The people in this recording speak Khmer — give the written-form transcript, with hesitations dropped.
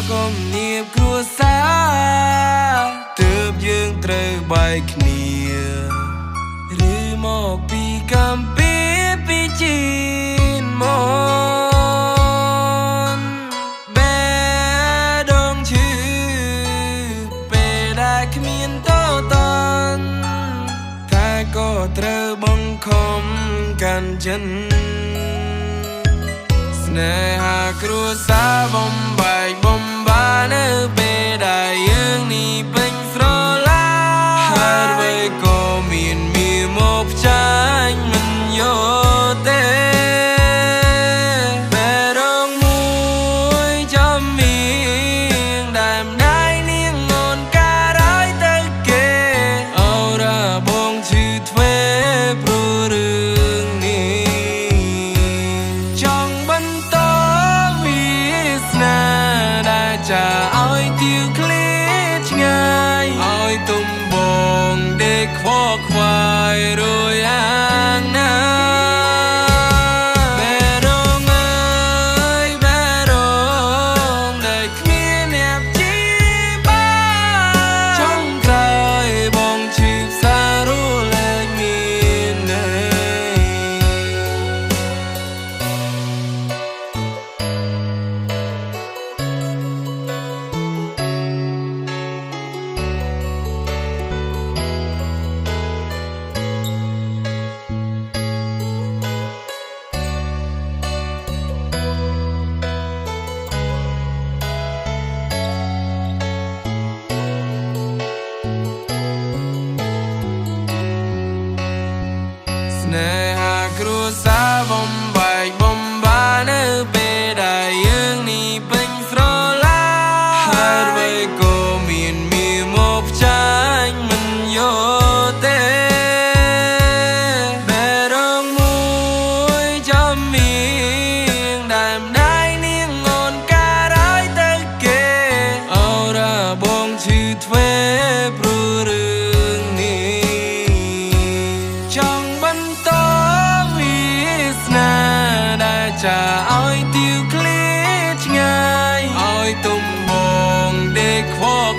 ก็เนียบครัวซาเติบយើងត្រូវបែកគ្នាឬមកពីកម្ពីពីจีนមកបែដងឈឺពេលដែលគ្មានតតនតែក៏ត្រូវបង្ខំកាន់ចិនស្នេហាគ្រួសារបំបែកបំបានៅពេលដែលយើងនេះពេញស្រឡាហើយអ្វីក៏មានមកចាញ់មិនយកទេបែរងមួយចំមៀងដែលម្ដាយនាងងន់ការឲ្យទៅគេអូរ៉ាបងឈឺទ្វេព្រោះរឿងនេះចង់បន្តវាសនាដែលចាឲ្យទៀវឃ្លាឆ្ងាយឲ្យទុំបងដេកខ្វល់ខ្វាយរួយអាងណាបែរងអើយបែរងដែលគ្មានអ្នកជីបានចង់ក្រោយបងឈឺផ្សារੂលែងមានទេស្នេហាគ្រួសារបំបែកបំបានៅពេលដែលយើងនេះពេញស្រឡាហើយអ្វីក៏មានមកចាញ់មិនយកទេបែរងមួយចំមៀងដែលម្ដាយនាងងន់ការឲ្យទៅគេអូរ៉ាបងឈឺទ្វេព្រោះរឿងនេះចង់បន្តវាសនាដែលចាឲ្យទៀវឃ្លាឆ្ងាយឲ្យទុំបងដេកខ្វល់